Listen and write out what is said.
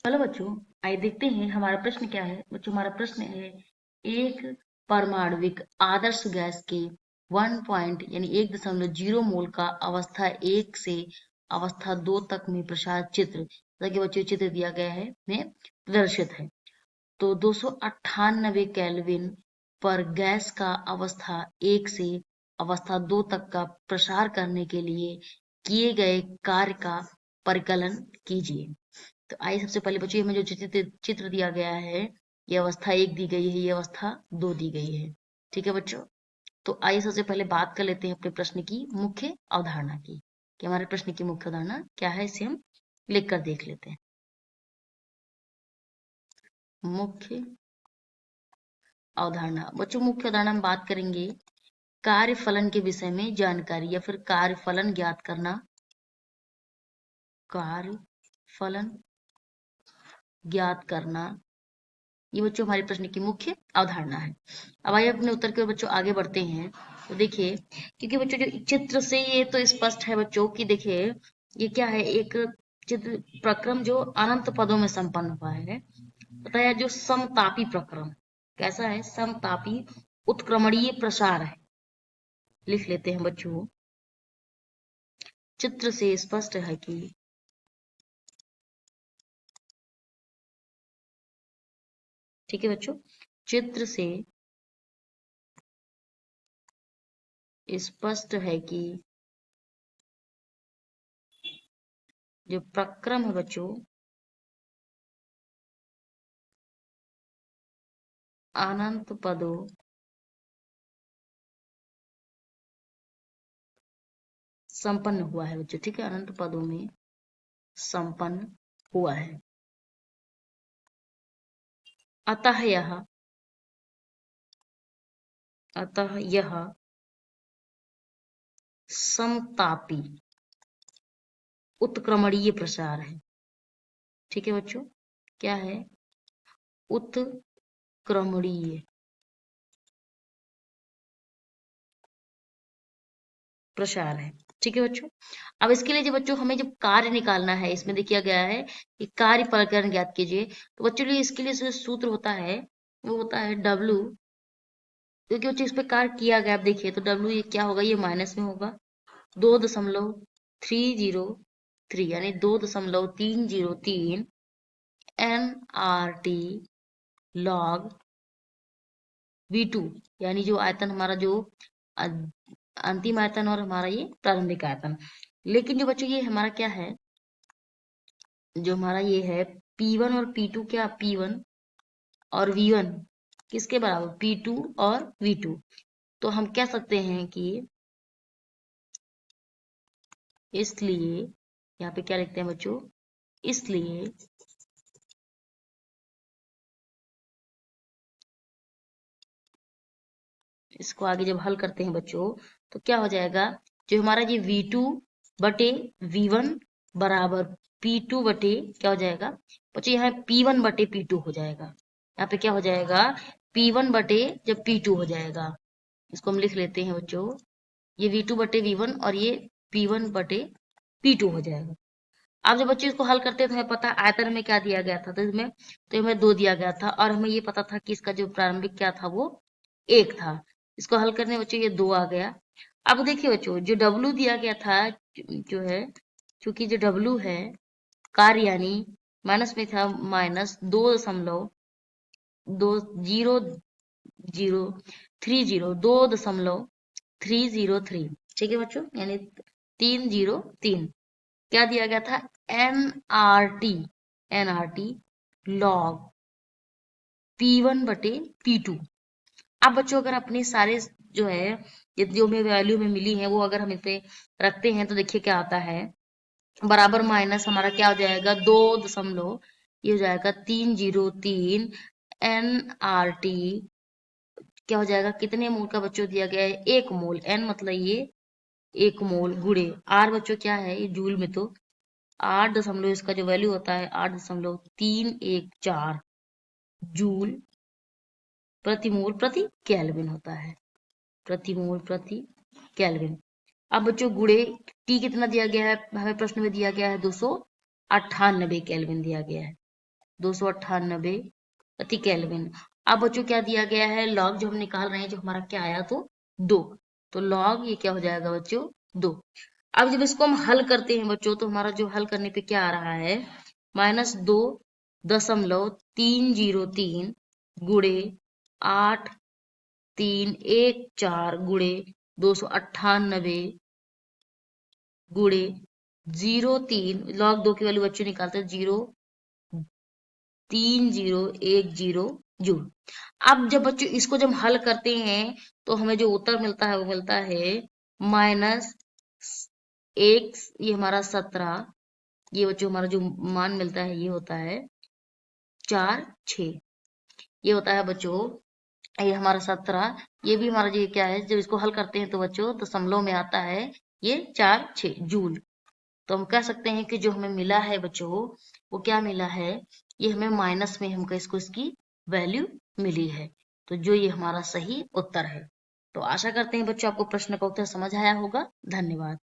Hello बच्चों, आइए देखते हैं हमारा प्रश्न क्या है। बच्चों, हमारा प्रश्न है एक परमाणविक आदर्श गैस के 1 पॉइंट यानी 1.0 मोल का अवस्था 1 से अवस्था 2 तक में प्रसारित चित्र, जैसा कि बच्चों चित्र दिया गया है में प्रदर्शित है। तो 298 केल्विन पर गैस का अवस्था 1 से अवस्था 2 तक का प्रसार करने के लिए किए गए कार्य का परिकलन कीजिए। तो आइए सबसे पहले बच्चों हमें जो चित्र दिया गया है, ये अवस्था 1 दी गई है, ये अवस्था 2 दी गई है। ठीक है बच्चों, तो आइए सबसे पहले बात कर लेते हैं अपने प्रश्न की मुख्य अवधारणा की, कि हमारे प्रश्न की मुख्य अवधारणा क्या है, इसे हम लिख कर देख लेते हैं। मुख्य अवधारणा बच्चों, मुख्य अवधारणा में बात करेंगे कार्य फलन के विषय में जानकारी या फिर कार्य फलन ज्ञात करना। कार्य फलन ज्ञात करना, ये बच्चों हमारे प्रश्न की मुख्य अवधारणा है। अब आइए अपने उत्तर की ओर बच्चों आगे बढ़ते हैं। तो देखिए, क्योंकि बच्चों जो चित्र से ये तो स्पष्ट है बच्चों कि देखिए ये क्या है, एक चित्र प्रक्रम जो अनंत पदों में संपन्न हुआ है, बताया जो समतापी प्रक्रम कैसा है, समतापी उत्क्रमणीय प्रसार है। लिख लेते हैं बच्चों, चित्र से स्पष्ट है कि ठीक है बच्चों, चित्र से स्पष्ट है कि जो प्रक्रम है बच्चों अनंत पदों संपन्न हुआ है बच्चों। ठीक है, अनंत पदों में संपन्न हुआ है। अतः यह समतापी उत्क्रमणीय प्रसार है। ठीक है बच्चों, क्या है, उत्क्रमणीय प्रसार है। ठीक है बच्चों, अब इसके लिए जो बच्चों हमें जब कार्य निकालना है, इसमें देखिए गया है कि कार्य परिकलन ज्ञात कीजिए। तो बच्चों इसके लिए जो सूत्र होता है वो होता है W, क्योंकि बच्चों इस पे कार्य किया गया। आप देखिए तो W ये क्या होगा, ये माइनस में होगा 2.303 यानी 2.303 nRT log V2, यानी जो आयतन हमारा जो अंतिम आयतन और हमारा ये प्रारंभिक आयतन। लेकिन जो बच्चों ये हमारा क्या है, जो हमारा ये है P1 और P2, क्या P1 और V1 किसके बराबर, P2 और V2। तो हम कह सकते हैं कि इसलिए यहाँ पे क्या लिखते हैं बच्चों, इसलिए इसको आगे जब हल करते हैं बच्चों तो क्या हो जाएगा, जो हमारा ये V2 बटे V1 बराबर P2 बटे क्या हो जाएगा बच्चों, यहाँ P1 बटे P2 हो जाएगा। यहाँ पे क्या हो जाएगा, P1 बटे जब P2 हो जाएगा, इसको हम लिख लेते हैं बच्चों, ये V2 बटे V1 और ये P1 बटे P2 हो जाएगा। अब जब बच्चों इसको हल करते हैं तो हमें पता आयतन में क्या दिया गया था, तो इसमें तो हमें 2 दिया गया था और हमें ये पता था कि इसका जो प्रारंभिक क्या था वो 1 था। इसको हल करने बच्चों ये 2 आ गया। अब देखिए बच्चों जो W दिया गया था, जो है क्योंकि जो W है कार्य यानी माइनस में था, माइनस 2.00303, ठीक है बच्चों, यानी 303 क्या दिया गया था, एनआरटी लॉग P1 बटे P2। अब बच्चों अगर अपने सारे जो है जो में वैल्यू में मिली है वो अगर हम इस पे रखते हैं तो देखिए क्या आता है, बराबर माइनस हमारा क्या हो जाएगा 2 ये हो जाएगा 303 nRT क्या हो जाएगा, कितने मोल का बच्चों दिया गया है, 1 मोल, n मतलब ये 1 मोल गुणे R बच्चों क्या है ये जूल में, तो 8 इसका जो वैल्यू होता है 8.314 जूल प्रति मोल प्रति केल्विन होता है, प्रति मोल प्रति केल्विन। अब बच्चों गुणे टी कितना दिया गया है, हमें प्रश्न में दिया गया है 298 केल्विन दिया गया है। 298 प्रति केल्विन। अब बच्चों क्या दिया गया है, लॉग जो हम निकाल रहे हैं, जो हमारा क्या आया तो 2, तो लॉग ये क्या हो जाएगा बच्चों 2। अब जब इसको हम हल करते हैं बच्चों, तो हमारा जो हल करने पे क्या आ रहा है, -2.303 गुणे 8314 गुणे 298 गुणे 03, लॉग 2 की वैल्यू बच्चों निकालते हैं 03010 जूल। अब जब बच्चों इसको जब हल करते हैं तो हमें जो उत्तर मिलता है वो मिलता है -1, ये हमारा 17, ये बच्चों हमारा जो मान मिलता है ये होता है 46, ये होता है बच्चों ये हमारा 17, ये भी हमारा ये क्या है, जब इसको हल करते हैं तो बच्चों दशमलव में आता है ये 46 जूल। तो हम कह सकते हैं कि जो हमें मिला है बच्चों वो क्या मिला है, ये हमें माइनस में हमको इसकी वैल्यू मिली है, तो जो ये हमारा सही उत्तर है। तो आशा करते हैं बच्चों आपको प्रश्न का उत्तर समझ आया होगा। धन्यवाद।